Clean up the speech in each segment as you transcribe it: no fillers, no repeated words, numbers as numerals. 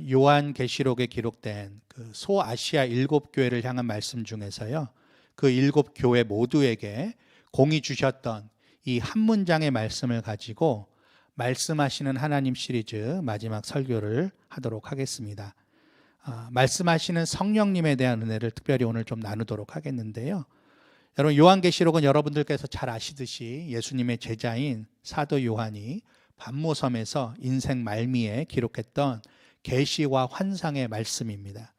요한계시록에 기록된 그 소아시아 7교회를 향한 말씀 중에서요, 그 7교회 모두에게 공이 주셨던 이 한 문장의 말씀을 가지고 말씀하시는 하나님 시리즈 마지막 설교를 하도록 하겠습니다. 말씀하시는 성령님에 대한 은혜를 특별히 오늘 좀 나누도록 하겠는데요. 여러분, 요한계시록은 여러분들께서 잘 아시듯이 예수님의 제자인 사도 요한이 반모섬에서 인생 말미에 기록했던 계시와 환상의 말씀입니다.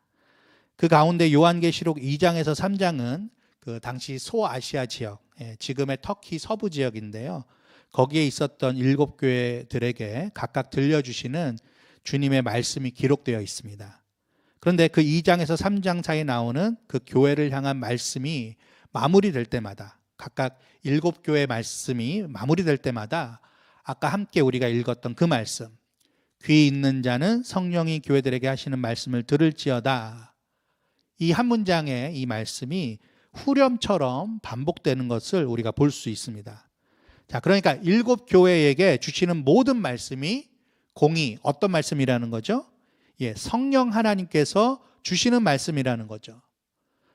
그 가운데 요한계시록 2장에서 3장은 그 당시 소아시아 지역, 지금의 터키 서부 지역인데요, 거기에 있었던 7교회들에게 각각 들려주시는 주님의 말씀이 기록되어 있습니다. 그런데 그 2장에서 3장 사이에 나오는 그 교회를 향한 말씀이 마무리될 때마다, 각각 7교회 말씀이 마무리될 때마다 아까 함께 우리가 읽었던 그 말씀, 귀 있는 자는 성령이 교회들에게 하시는 말씀을 들을지어다, 이 한 문장의 이 말씀이 후렴처럼 반복되는 것을 우리가 볼 수 있습니다. 자, 그러니까 7교회에게 주시는 모든 말씀이 공이 어떤 말씀이라는 거죠? 성령 하나님께서 주시는 말씀이라는 거죠.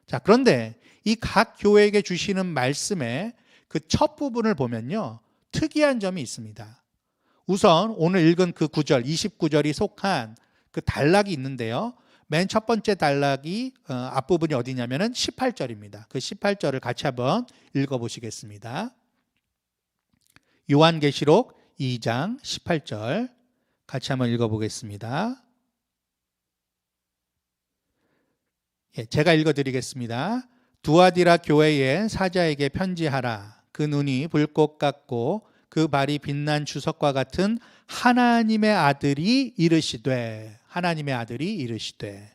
자, 그런데 이 각 교회에게 주시는 말씀의 그 첫 부분을 보면요, 특이한 점이 있습니다. 우선 오늘 읽은 그 9절, 29절이 속한 그 단락이 있는데요, 맨 첫 번째 단락이 앞부분이 어디냐면은 18절입니다. 그 18절을 같이 한번 읽어보시겠습니다. 요한계시록 2장 18절 같이 한번 읽어보겠습니다. 제가 읽어드리겠습니다. 두아디라 교회의 사자에게 편지하라. 그 눈이 불꽃 같고 그 발이 빛난 주석과 같은 하나님의 아들이 이르시되, 하나님의 아들이 이르시되.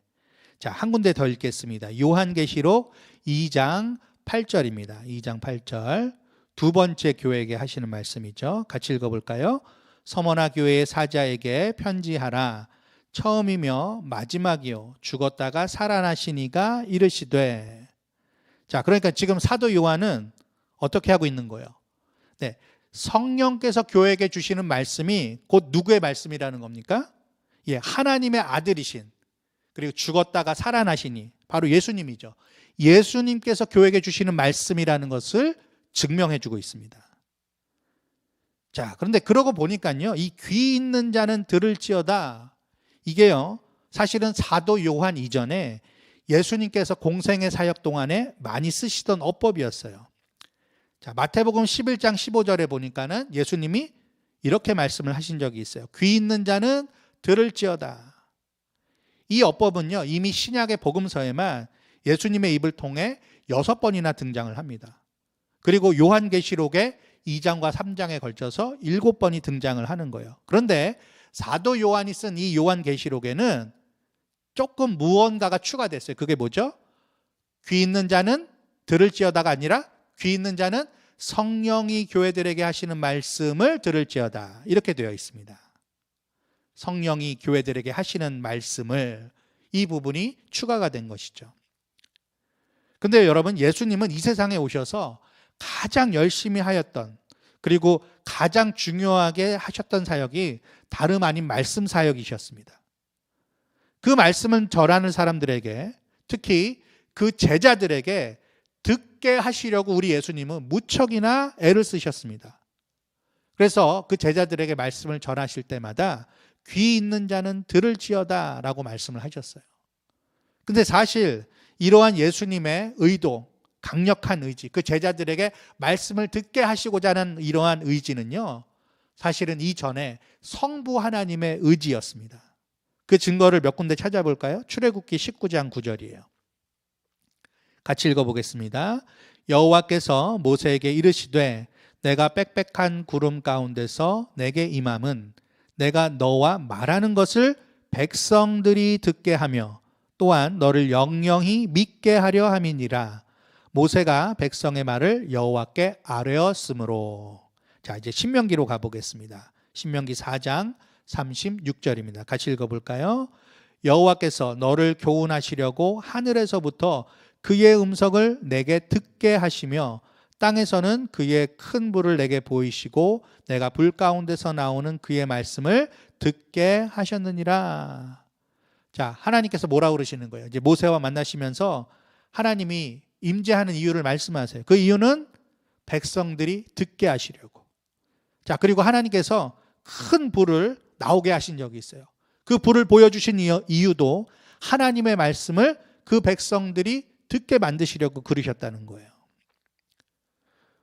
자, 한 군데 더 읽겠습니다. 요한계시록 2장 8절입니다. 2장 8절. 두 번째 교회에게 하시는 말씀이죠. 같이 읽어볼까요? 서머나 교회의 사자에게 편지하라. 처음이며 마지막이요 죽었다가 살아나신 이가 이르시되. 자, 그러니까 지금 사도 요한은 어떻게 하고 있는 거예요? 성령께서 교회에게 주시는 말씀이 곧 누구의 말씀이라는 겁니까? 하나님의 아들이신, 그리고 죽었다가 살아나시니 바로 예수님이죠. 예수님께서 교회에게 주시는 말씀이라는 것을 증명해 주고 있습니다. 자, 그런데 그러고 보니까요, 이 귀 있는 자는 들을지어다, 이게요, 사실은 사도 요한 이전에 예수님께서 공생의 사역 동안에 많이 쓰시던 어법이었어요. 자, 마태복음 11장 15절에 보니까는 예수님이 이렇게 말씀을 하신 적이 있어요. 귀 있는 자는 들을지어다. 이 어법은요, 이미 신약의 복음서에만 예수님의 입을 통해 6번이나 등장을 합니다. 그리고 요한계시록의 2장과 3장에 걸쳐서 7번이 등장을 하는 거예요. 그런데 사도 요한이 쓴 이 요한계시록에는 조금 무언가가 추가됐어요. 그게 뭐죠? 귀 있는 자는 들을지어다가 아니라 귀 있는 자는 성령이 교회들에게 하시는 말씀을 들을지어다, 이렇게 되어 있습니다. 성령이 교회들에게 하시는 말씀을, 이 부분이 추가가 된 것이죠. 근데 여러분, 예수님은 이 세상에 오셔서 가장 열심히 하였던, 그리고 가장 중요하게 하셨던 사역이 다름 아닌 말씀 사역이셨습니다. 그 말씀을 전하는 사람들에게, 특히 그 제자들에게 듣게 하시려고 우리 예수님은 무척이나 애를 쓰셨습니다. 그래서 그 제자들에게 말씀을 전하실 때마다 귀 있는 자는 들을지어다 라고 말씀을 하셨어요. 근데 사실 이러한 예수님의 의도, 강력한 의지, 그 제자들에게 말씀을 듣게 하시고자 하는 이러한 의지는요, 사실은 이전에 성부 하나님의 의지였습니다. 그 증거를 몇 군데 찾아볼까요? 출애굽기 19장 9절이에요. 같이 읽어보겠습니다. 여호와께서 모세에게 이르시되 내가 빽빽한 구름 가운데서 내게 임함은 내가 너와 말하는 것을 백성들이 듣게 하며 또한 너를 영영히 믿게 하려 함이니라. 모세가 백성의 말을 여호와께 아뢰었으므로. 자, 이제 신명기로 가보겠습니다. 신명기 4장 36절입니다. 같이 읽어볼까요? 여호와께서 너를 교훈하시려고 하늘에서부터 그의 음성을 내게 듣게 하시며 땅에서는 그의 큰 불을 내게 보이시고 내가 불 가운데서 나오는 그의 말씀을 듣게 하셨느니라. 자, 하나님께서 뭐라고 그러시는 거예요? 이제 모세와 만나시면서 하나님이 임재하는 이유를 말씀하세요. 그 이유는 백성들이 듣게 하시려고. 자, 그리고 하나님께서 큰 불을 나오게 하신 적이 있어요. 그 불을 보여주신 이유도 하나님의 말씀을 그 백성들이 듣게 만드시려고 그러셨다는 거예요.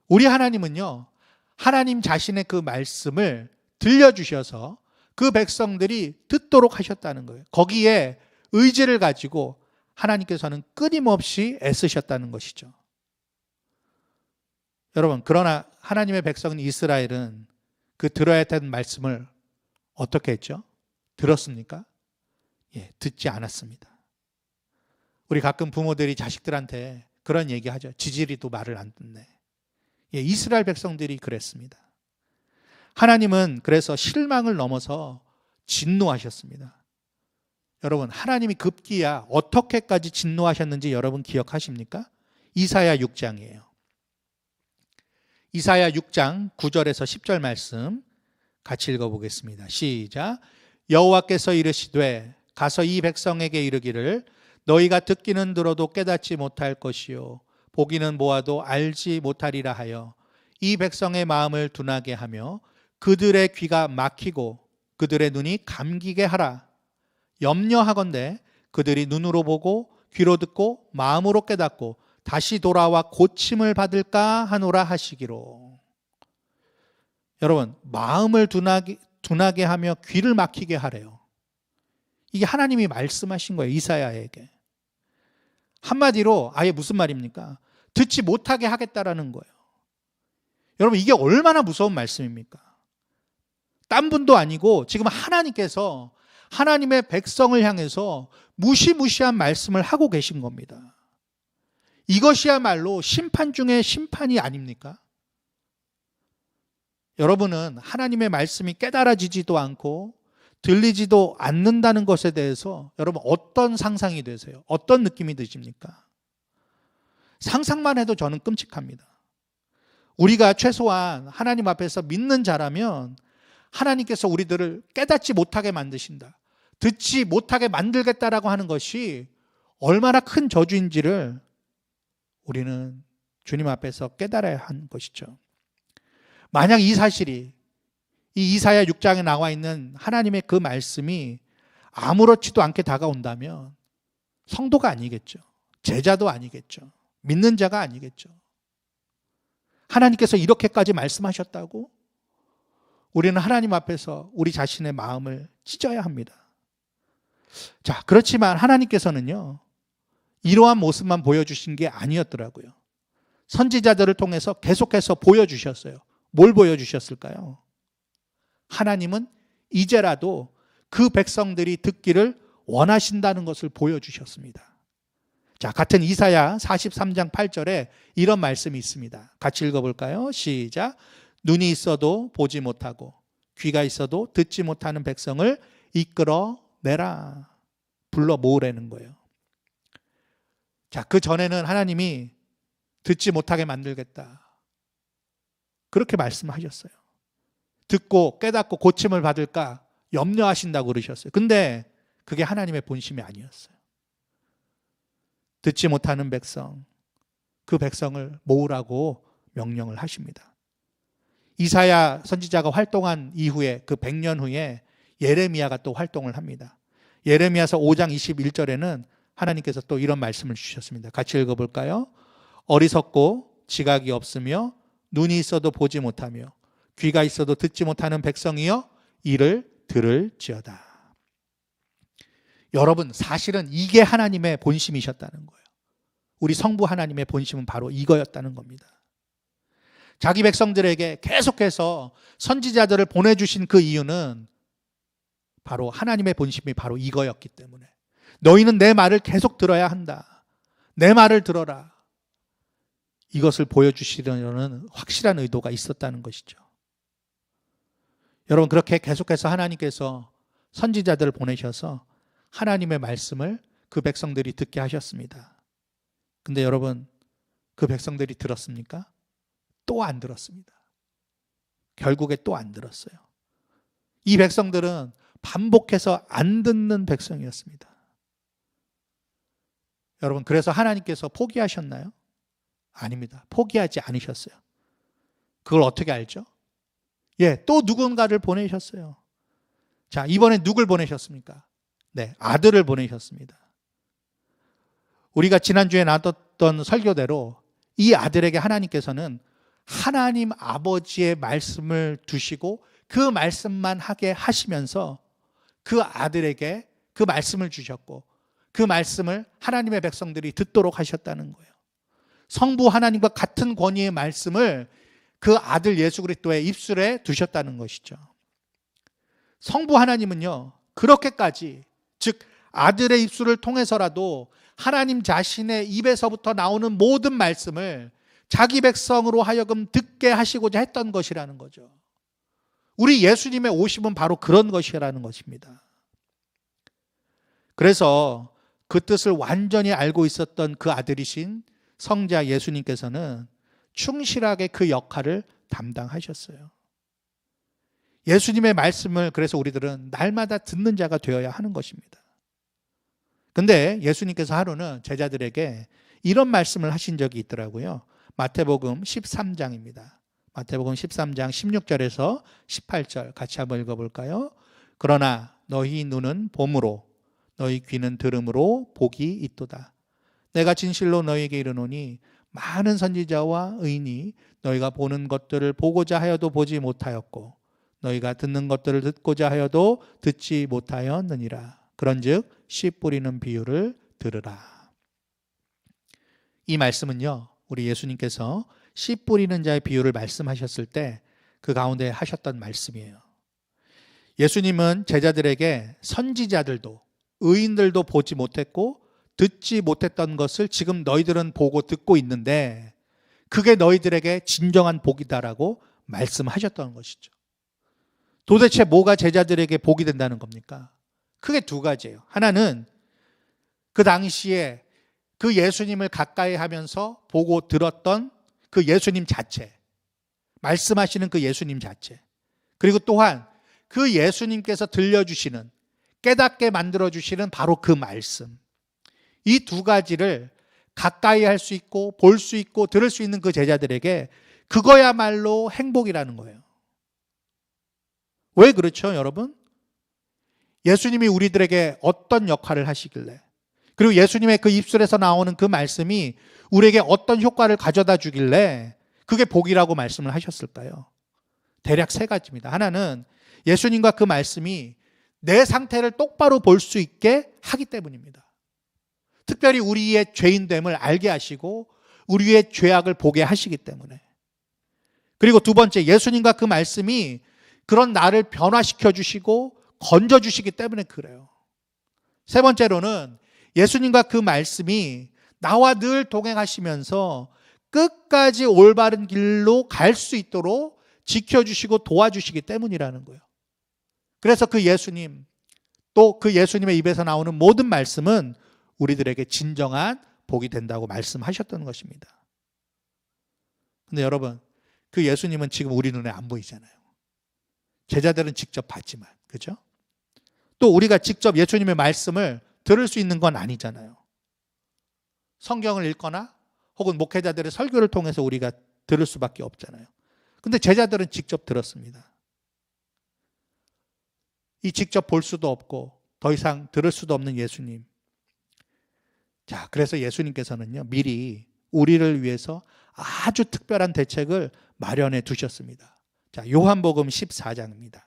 우리 하나님은요, 하나님 자신의 그 말씀을 들려주셔서 그 백성들이 듣도록 하셨다는 거예요. 거기에 의지를 가지고 하나님께서는 끊임없이 애쓰셨다는 것이죠. 여러분, 그러나 하나님의 백성인 이스라엘은 그 들어야 되는 말씀을 어떻게 했죠? 들었습니까? 예, 듣지 않았습니다. 우리 가끔 부모들이 자식들한테 그런 얘기 하죠. 지지리도 말을 안 듣네. 예, 이스라엘 백성들이 그랬습니다. 하나님은 그래서 실망을 넘어서 진노하셨습니다. 여러분, 하나님이 급기야 어떻게까지 진노하셨는지 여러분 기억하십니까? 이사야 6장이에요. 이사야 6장 9절에서 10절 말씀 같이 읽어보겠습니다. 시작. 여호와께서 이르시되 가서 이 백성에게 이르기를 너희가 듣기는 들어도 깨닫지 못할 것이요 보기는 보아도 알지 못하리라 하여 이 백성의 마음을 둔하게 하며 그들의 귀가 막히고 그들의 눈이 감기게 하라. 염려하건대 그들이 눈으로 보고 귀로 듣고 마음으로 깨닫고 다시 돌아와 고침을 받을까 하노라 하시기로. 여러분, 마음을 둔하게 하며 귀를 막히게 하래요. 이게 하나님이 말씀하신 거예요, 이사야에게. 한마디로 아예 무슨 말입니까? 듣지 못하게 하겠다라는 거예요. 여러분, 이게 얼마나 무서운 말씀입니까? 딴 분도 아니고 지금 하나님께서 하나님의 백성을 향해서 무시무시한 말씀을 하고 계신 겁니다. 이것이야말로 심판 중에 심판이 아닙니까? 여러분은 하나님의 말씀이 깨달아지지도 않고 들리지도 않는다는 것에 대해서 여러분 어떤 상상이 되세요? 어떤 느낌이 드십니까? 상상만 해도 저는 끔찍합니다. 우리가 최소한 하나님 앞에서 믿는 자라면 하나님께서 우리들을 깨닫지 못하게 만드신다, 듣지 못하게 만들겠다라고 하는 것이 얼마나 큰 저주인지를 우리는 주님 앞에서 깨달아야 하는 것이죠. 만약 이 사실이 이 이사야 6장에 나와 있는 하나님의 그 말씀이 아무렇지도 않게 다가온다면 성도가 아니겠죠. 제자도 아니겠죠. 믿는 자가 아니겠죠. 하나님께서 이렇게까지 말씀하셨다고? 우리는 하나님 앞에서 우리 자신의 마음을 찢어야 합니다. 자, 그렇지만 하나님께서는요, 이러한 모습만 보여주신 게 아니었더라고요. 선지자들을 통해서 계속해서 보여주셨어요. 뭘 보여주셨을까요? 하나님은 이제라도 그 백성들이 듣기를 원하신다는 것을 보여주셨습니다. 자, 같은 이사야 43장 8절에 이런 말씀이 있습니다. 같이 읽어볼까요? 시작. 눈이 있어도 보지 못하고 귀가 있어도 듣지 못하는 백성을 이끌어내라. 불러 모으라는 거예요. 자, 그 전에는 하나님이 듣지 못하게 만들겠다, 그렇게 말씀하셨어요. 듣고 깨닫고 고침을 받을까 염려하신다고 그러셨어요. 근데 그게 하나님의 본심이 아니었어요. 듣지 못하는 백성, 그 백성을 모으라고 명령을 하십니다. 이사야 선지자가 활동한 이후에 그 100년 후에 예레미야가 또 활동을 합니다. 예레미야서 5장 21절에는 하나님께서 또 이런 말씀을 주셨습니다. 같이 읽어볼까요? 어리석고 지각이 없으며 눈이 있어도 보지 못하며 귀가 있어도 듣지 못하는 백성이여 이를 들을지어다. 여러분, 사실은 이게 하나님의 본심이셨다는 거예요. 우리 성부 하나님의 본심은 바로 이거였다는 겁니다. 자기 백성들에게 계속해서 선지자들을 보내주신 그 이유는 바로 하나님의 본심이 바로 이거였기 때문에, 너희는 내 말을 계속 들어야 한다, 내 말을 들어라, 이것을 보여주시려는 확실한 의도가 있었다는 것이죠. 여러분, 그렇게 계속해서 하나님께서 선지자들을 보내셔서 하나님의 말씀을 그 백성들이 듣게 하셨습니다. 근데 여러분, 그 백성들이 들었습니까? 또 안 들었습니다. 결국에 또 안 들었어요. 이 백성들은 반복해서 안 듣는 백성이었습니다. 여러분, 그래서 하나님께서 포기하셨나요? 아닙니다. 포기하지 않으셨어요. 그걸 어떻게 알죠? 또 누군가를 보내셨어요. 자, 이번엔 누굴 보내셨습니까? 네, 아들을 보내셨습니다. 우리가 지난주에 나눴던 설교대로 이 아들에게 하나님께서는 하나님 아버지의 말씀을 두시고 그 말씀만 하게 하시면서 그 아들에게 그 말씀을 주셨고 그 말씀을 하나님의 백성들이 듣도록 하셨다는 거예요. 성부 하나님과 같은 권위의 말씀을 그 아들 예수 그리스도의 입술에 두셨다는 것이죠. 성부 하나님은요, 그렇게까지, 즉 아들의 입술을 통해서라도 하나님 자신의 입에서부터 나오는 모든 말씀을 자기 백성으로 하여금 듣게 하시고자 했던 것이라는 거죠. 우리 예수님의 오심은 바로 그런 것이라는 것입니다. 그래서 그 뜻을 완전히 알고 있었던 그 아들이신 성자 예수님께서는 충실하게 그 역할을 담당하셨어요. 예수님의 말씀을 그래서 우리들은 날마다 듣는 자가 되어야 하는 것입니다. 근데 예수님께서 하루는 제자들에게 이런 말씀을 하신 적이 있더라고요. 마태복음 13장입니다. 마태복음 13장 16절에서 18절 같이 한번 읽어볼까요? 그러나 너희 눈은 봄으로 너희 귀는 들음으로 복이 있도다. 내가 진실로 너희에게 이르노니 많은 선지자와 의인이 너희가 보는 것들을 보고자 하여도 보지 못하였고 너희가 듣는 것들을 듣고자 하여도 듣지 못하였느니라. 그런즉 씨 뿌리는 비유를 들으라. 이 말씀은요, 우리 예수님께서 씨 뿌리는 자의 비유를 말씀하셨을 때 그 가운데 하셨던 말씀이에요. 예수님은 제자들에게 선지자들도 의인들도 보지 못했고 듣지 못했던 것을 지금 너희들은 보고 듣고 있는데 그게 너희들에게 진정한 복이다라고 말씀하셨던 것이죠. 도대체 뭐가 제자들에게 복이 된다는 겁니까? 크게 두 가지예요. 하나는 그 당시에 그 예수님을 가까이 하면서 보고 들었던 그 예수님 자체, 말씀하시는 그 예수님 자체, 그리고 또한 그 예수님께서 들려주시는, 깨닫게 만들어주시는 바로 그 말씀, 이 두 가지를 가까이 할 수 있고 볼 수 있고 들을 수 있는 그 제자들에게 그거야말로 행복이라는 거예요. 왜 그렇죠, 여러분? 예수님이 우리들에게 어떤 역할을 하시길래, 그리고 예수님의 그 입술에서 나오는 그 말씀이 우리에게 어떤 효과를 가져다 주길래 그게 복이라고 말씀을 하셨을까요? 대략 세 가지입니다. 하나는 예수님과 그 말씀이 내 상태를 똑바로 볼 수 있게 하기 때문입니다. 특별히 우리의 죄인됨을 알게 하시고 우리의 죄악을 보게 하시기 때문에. 그리고 두 번째, 예수님과 그 말씀이 그런 나를 변화시켜 주시고 건져 주시기 때문에 그래요. 세 번째로는 예수님과 그 말씀이 나와 늘 동행하시면서 끝까지 올바른 길로 갈 수 있도록 지켜주시고 도와주시기 때문이라는 거예요. 그래서 그 예수님, 또 그 예수님의 입에서 나오는 모든 말씀은 우리들에게 진정한 복이 된다고 말씀하셨던 것입니다. 근데 여러분, 그 예수님은 지금 우리 눈에 안 보이잖아요. 제자들은 직접 봤지만, 그죠? 또 우리가 직접 예수님의 말씀을 들을 수 있는 건 아니잖아요. 성경을 읽거나 혹은 목회자들의 설교를 통해서 우리가 들을 수밖에 없잖아요. 근데 제자들은 직접 들었습니다. 이 직접 볼 수도 없고 더 이상 들을 수도 없는 예수님. 자, 그래서 예수님께서는요, 미리 우리를 위해서 아주 특별한 대책을 마련해 두셨습니다. 자, 요한복음 14장입니다.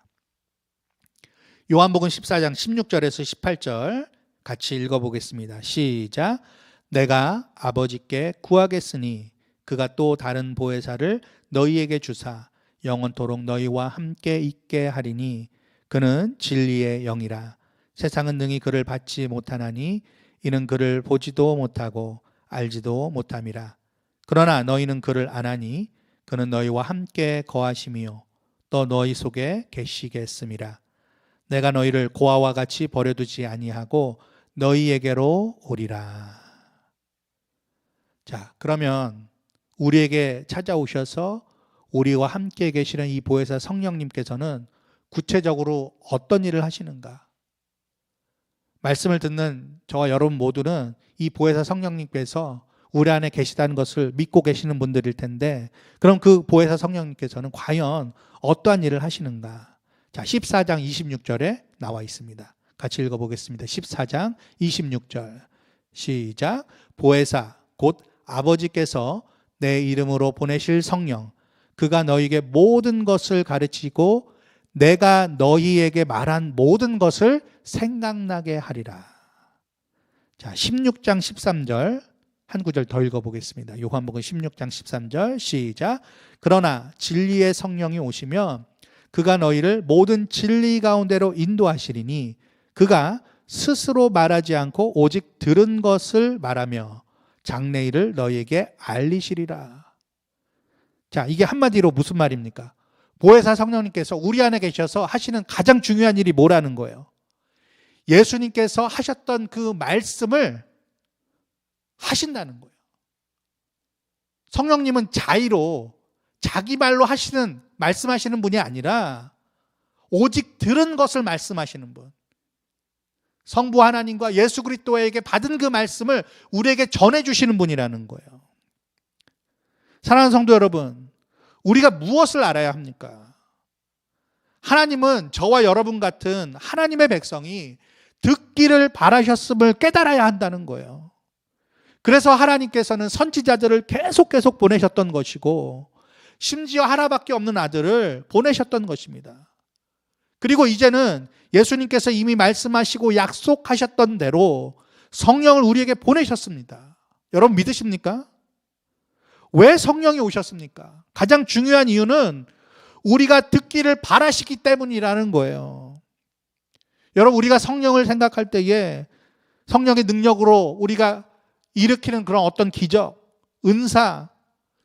요한복음 14장 16절에서 18절 같이 읽어보겠습니다. 시작. 내가 아버지께 구하겠으니 그가 또 다른 보혜사를 너희에게 주사 영원토록 너희와 함께 있게 하리니 그는 진리의 영이라. 세상은 능히 그를 받지 못하나니 이는 그를 보지도 못하고 알지도 못함이라. 그러나 너희는 그를 아나니 그는 너희와 함께 거하심이요 또 너희 속에 계시겠음이라. 내가 너희를 고아와 같이 버려두지 아니하고 너희에게로 오리라. 자, 그러면 우리에게 찾아오셔서 우리와 함께 계시는 이 보혜사 성령님께서는 구체적으로 어떤 일을 하시는가? 말씀을 듣는 저와 여러분 모두는 이 보혜사 성령님께서 우리 안에 계시다는 것을 믿고 계시는 분들일 텐데, 그럼 그 보혜사 성령님께서는 과연 어떠한 일을 하시는가? 자, 14장 26절에 나와 있습니다. 같이 읽어보겠습니다. 14장 26절 시작. 보혜사 곧 아버지께서 내 이름으로 보내실 성령, 그가 너희에게 모든 것을 가르치고 내가 너희에게 말한 모든 것을 생각나게 하리라. 자, 16장 13절 한 구절 더 읽어보겠습니다. 요한복음 16장 13절 시작. 그러나 진리의 성령이 오시면 그가 너희를 모든 진리 가운데로 인도하시리니 그가 스스로 말하지 않고 오직 들은 것을 말하며 장래일을 너희에게 알리시리라. 자, 이게 한마디로 무슨 말입니까? 보혜사 성령님께서 우리 안에 계셔서 하시는 가장 중요한 일이 뭐라는 거예요? 예수님께서 하셨던 그 말씀을 하신다는 거예요. 성령님은 자의로 자기 말로 말씀하시는 분이 아니라 오직 들은 것을 말씀하시는 분. 성부 하나님과 예수 그리스도에게 받은 그 말씀을 우리에게 전해주시는 분이라는 거예요. 사랑하는 성도 여러분, 우리가 무엇을 알아야 합니까? 하나님은 저와 여러분 같은 하나님의 백성이 듣기를 바라셨음을 깨달아야 한다는 거예요. 그래서 하나님께서는 선지자들을 계속 보내셨던 것이고, 심지어 하나밖에 없는 아들을 보내셨던 것입니다. 그리고 이제는 예수님께서 이미 말씀하시고 약속하셨던 대로 성령을 우리에게 보내셨습니다. 여러분 믿으십니까? 왜 성령이 오셨습니까? 가장 중요한 이유는 우리가 듣기를 바라시기 때문이라는 거예요. 여러분, 우리가 성령을 생각할 때에 성령의 능력으로 우리가 일으키는 그런 어떤 기적, 은사,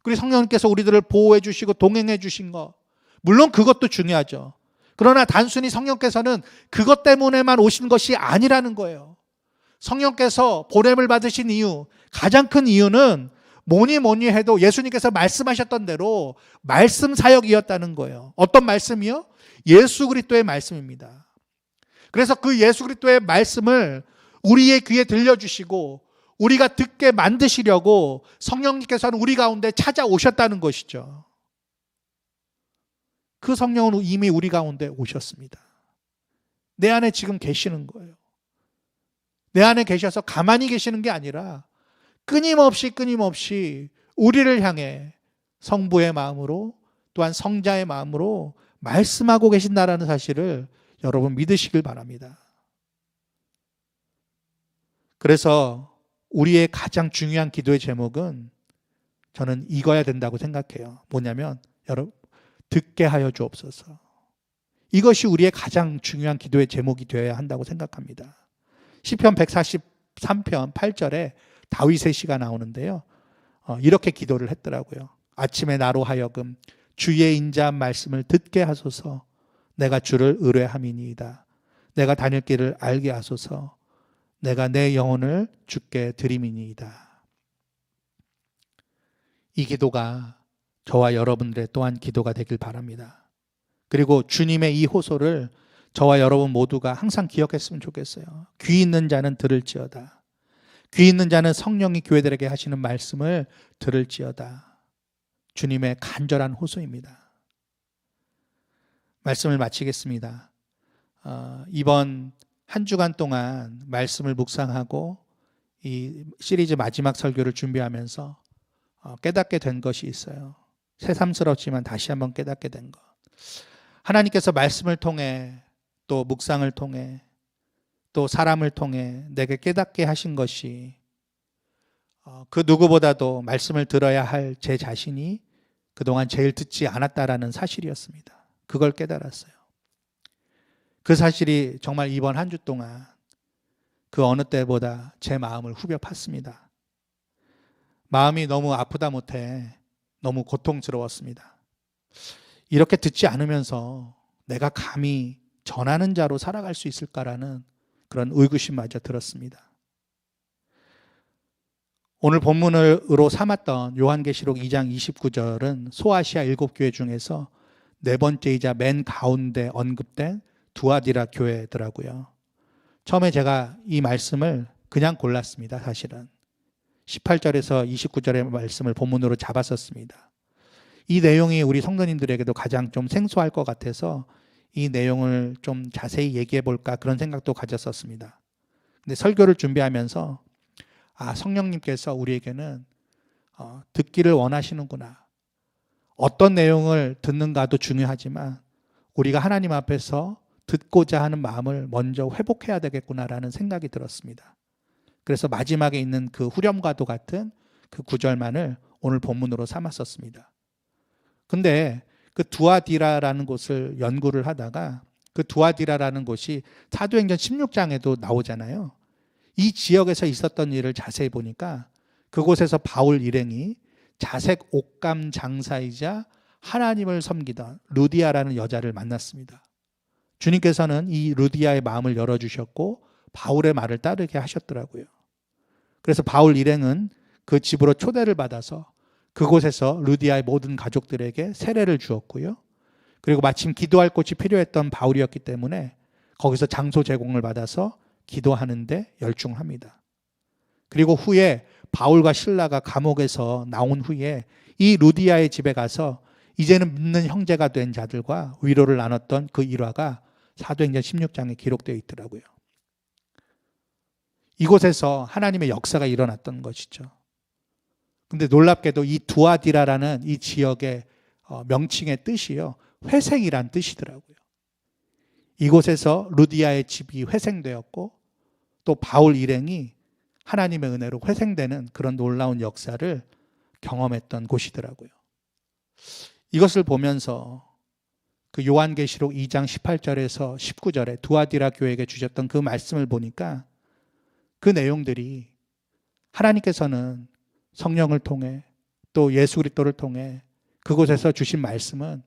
그리고 성령님께서 우리들을 보호해 주시고 동행해 주신 것, 물론 그것도 중요하죠. 그러나 단순히 성령께서는 그것 때문에만 오신 것이 아니라는 거예요. 성령께서 보냄을 받으신 이유, 가장 큰 이유는 뭐니 해도 예수님께서 말씀하셨던 대로 말씀 사역이었다는 거예요. 어떤 말씀이요? 예수 그리스도의 말씀입니다. 그래서 그 예수 그리스도의 말씀을 우리의 귀에 들려주시고 우리가 듣게 만드시려고 성령님께서는 우리 가운데 찾아오셨다는 것이죠. 그 성령은 이미 우리 가운데 오셨습니다. 내 안에 지금 계시는 거예요. 내 안에 계셔서 가만히 계시는 게 아니라 끊임없이 우리를 향해 성부의 마음으로 또한 성자의 마음으로 말씀하고 계신다라는 사실을 여러분 믿으시길 바랍니다. 그래서 우리의 가장 중요한 기도의 제목은 저는 이거야 된다고 생각해요. 뭐냐면 여러분 듣게 하여 주옵소서. 이것이 우리의 가장 중요한 기도의 제목이 되어야 한다고 생각합니다. 시편 143편 8절에 다윗의 시가 나오는데요. 이렇게 기도를 했더라고요. 아침에 나로 하여금 주의 인자한 말씀을 듣게 하소서. 내가 주를 의뢰함이니이다. 내가 다닐 길을 알게 하소서. 내가 내 영혼을 주께 드림이니이다. 이 기도가 저와 여러분들의 또한 기도가 되길 바랍니다. 그리고 주님의 이 호소를 저와 여러분 모두가 항상 기억했으면 좋겠어요. 귀 있는 자는 들을지어다. 귀 있는 자는 성령이 교회들에게 하시는 말씀을 들을지어다. 주님의 간절한 호소입니다. 말씀을 마치겠습니다. 이번 한 주간 동안 말씀을 묵상하고 이 시리즈 마지막 설교를 준비하면서 깨닫게 된 것이 있어요. 새삼스럽지만 다시 한번 깨닫게 된 것. 하나님께서 말씀을 통해 또 묵상을 통해 또 사람을 통해 내게 깨닫게 하신 것이 그 누구보다도 말씀을 들어야 할 제 자신이 그동안 제일 듣지 않았다라는 사실이었습니다. 그걸 깨달았어요. 그 사실이 정말 이번 한 주 동안 그 어느 때보다 제 마음을 후벼 팠습니다. 마음이 너무 아프다 못해 너무 고통스러웠습니다. 이렇게 듣지 않으면서 내가 감히 전하는 자로 살아갈 수 있을까라는 그런 의구심마저 들었습니다. 오늘 본문으로 삼았던 요한계시록 2장 29절은 소아시아 7교회 중에서 네 번째이자 맨 가운데 언급된 두아디라 교회더라고요. 처음에 제가 이 말씀을 그냥 골랐습니다. 사실은 18절에서 29절의 말씀을 본문으로 잡았었습니다. 이 내용이 우리 성도님들에게도 가장 좀 생소할 것 같아서 이 내용을 좀 자세히 얘기해 볼까 그런 생각도 가졌었습니다. 근데 설교를 준비하면서 성령님께서 우리에게는 듣기를 원하시는구나. 어떤 내용을 듣는가도 중요하지만 우리가 하나님 앞에서 듣고자 하는 마음을 먼저 회복해야 되겠구나라는 생각이 들었습니다. 그래서 마지막에 있는 그 후렴과도 같은 그 구절만을 오늘 본문으로 삼았었습니다. 근데 그 두아디라라는 곳을 연구를 하다가 그 두아디라라는 곳이 사도행전 16장에도 나오잖아요. 이 지역에서 있었던 일을 자세히 보니까 그곳에서 바울 일행이 자색 옷감 장사이자 하나님을 섬기던 루디아라는 여자를 만났습니다. 주님께서는 이 루디아의 마음을 열어주셨고 바울의 말을 따르게 하셨더라고요. 그래서 바울 일행은 그 집으로 초대를 받아서 그곳에서 루디아의 모든 가족들에게 세례를 주었고요. 그리고 마침 기도할 곳이 필요했던 바울이었기 때문에 거기서 장소 제공을 받아서 기도하는데 열중합니다. 그리고 후에 바울과 실라가 감옥에서 나온 후에 이 루디아의 집에 가서 이제는 믿는 형제가 된 자들과 위로를 나눴던 그 일화가 사도행전 16장에 기록되어 있더라고요. 이곳에서 하나님의 역사가 일어났던 것이죠. 근데 놀랍게도 이 두아디라라는 이 지역의 명칭의 뜻이요, 회생이란 뜻이더라고요. 이곳에서 루디아의 집이 회생되었고 또 바울 일행이 하나님의 은혜로 회생되는 그런 놀라운 역사를 경험했던 곳이더라고요. 이것을 보면서 그 요한계시록 2장 18절에서 19절에 두아디라 교회에게 주셨던 그 말씀을 보니까 그 내용들이 하나님께서는 성령을 통해 또 예수 그리스도를 통해 그곳에서 주신 말씀은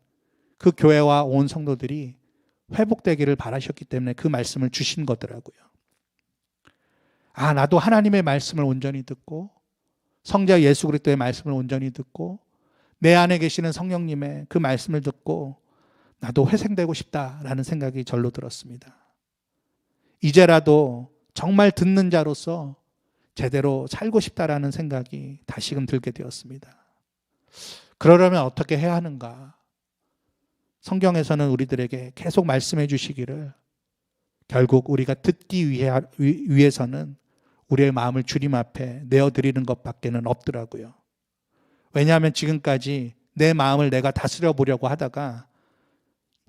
그 교회와 온 성도들이 회복되기를 바라셨기 때문에 그 말씀을 주신 거더라고요. 나도 하나님의 말씀을 온전히 듣고 성자 예수 그리스도의 말씀을 온전히 듣고 내 안에 계시는 성령님의 그 말씀을 듣고 나도 회생되고 싶다라는 생각이 절로 들었습니다. 이제라도 정말 듣는 자로서 제대로 살고 싶다라는 생각이 다시금 들게 되었습니다. 그러려면 어떻게 해야 하는가? 성경에서는 우리들에게 계속 말씀해 주시기를 결국 우리가 듣기 위해서는 우리의 마음을 주님 앞에 내어드리는 것밖에는 없더라고요. 왜냐하면 지금까지 내 마음을 내가 다스려 보려고 하다가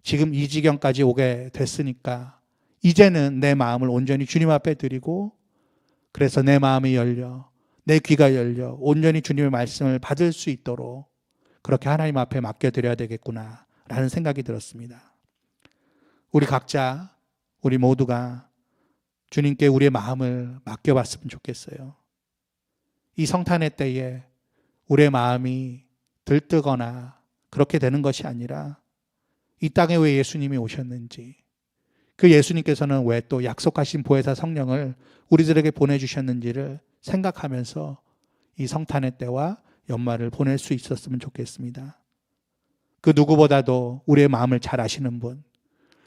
지금 이 지경까지 오게 됐으니까 이제는 내 마음을 온전히 주님 앞에 드리고 그래서 내 마음이 열려 내 귀가 열려 온전히 주님의 말씀을 받을 수 있도록 그렇게 하나님 앞에 맡겨드려야 되겠구나 라는 생각이 들었습니다. 우리 각자 우리 모두가 주님께 우리의 마음을 맡겨봤으면 좋겠어요. 이 성탄의 때에 우리의 마음이 들뜨거나 그렇게 되는 것이 아니라 이 땅에 왜 예수님이 오셨는지 그 예수님께서는 왜 또 약속하신 보혜사 성령을 우리들에게 보내주셨는지를 생각하면서 이 성탄의 때와 연말을 보낼 수 있었으면 좋겠습니다. 그 누구보다도 우리의 마음을 잘 아시는 분,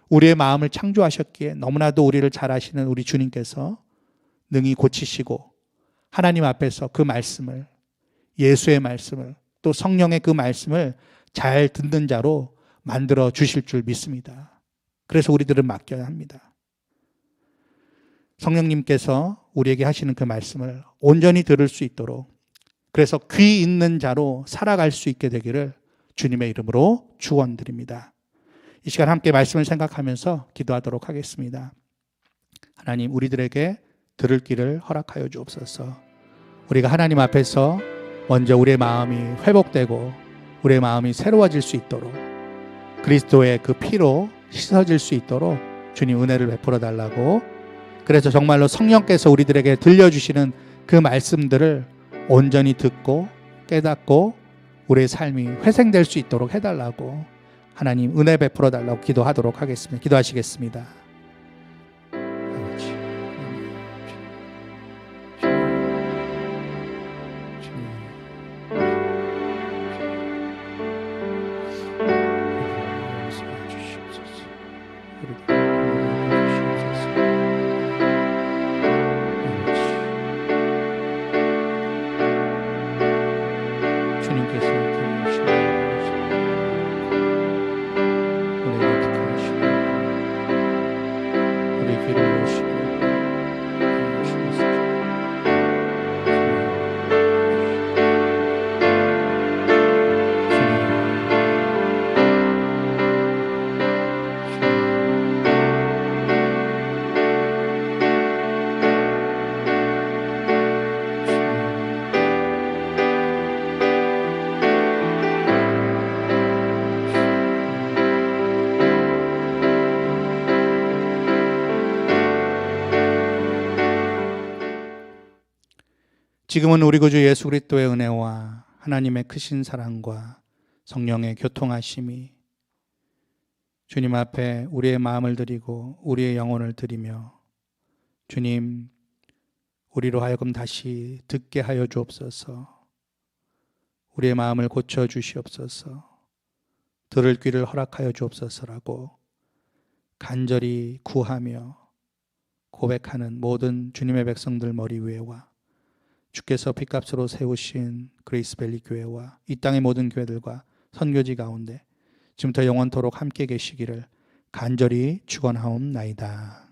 우리의 마음을 창조하셨기에 너무나도 우리를 잘 아시는 우리 주님께서 능히 고치시고 하나님 앞에서 그 말씀을 예수의 말씀을 또 성령의 그 말씀을 잘 듣는 자로 만들어 주실 줄 믿습니다. 그래서 우리들은 맡겨야 합니다. 성령님께서 우리에게 하시는 그 말씀을 온전히 들을 수 있도록 그래서 귀 있는 자로 살아갈 수 있게 되기를 주님의 이름으로 축원드립니다. 이 시간 함께 말씀을 생각하면서 기도하도록 하겠습니다. 하나님, 우리들에게 들을 길을 허락하여 주옵소서. 우리가 하나님 앞에서 먼저 우리의 마음이 회복되고 우리의 마음이 새로워질 수 있도록 그리스도의 그 피로 씻어질 수 있도록 주님 은혜를 베풀어 달라고, 그래서 정말로 성령께서 우리들에게 들려주시는 그 말씀들을 온전히 듣고 깨닫고 우리의 삶이 회생될 수 있도록 해달라고 하나님 은혜 베풀어 달라고 기도하도록 하겠습니다. 기도하시겠습니다. 지금은 우리 구주 예수 그리스도의 은혜와 하나님의 크신 사랑과 성령의 교통하심이 주님 앞에 우리의 마음을 드리고 우리의 영혼을 드리며 주님, 우리로 하여금 다시 듣게 하여 주옵소서. 우리의 마음을 고쳐 주시옵소서. 들을 귀를 허락하여 주옵소서라고 간절히 구하며 고백하는 모든 주님의 백성들 머리 위에와 주께서 핏값으로 세우신 그레이스밸리 교회와 이 땅의 모든 교회들과 선교지 가운데 지금부터 영원토록 함께 계시기를 간절히 축원하옵나이다.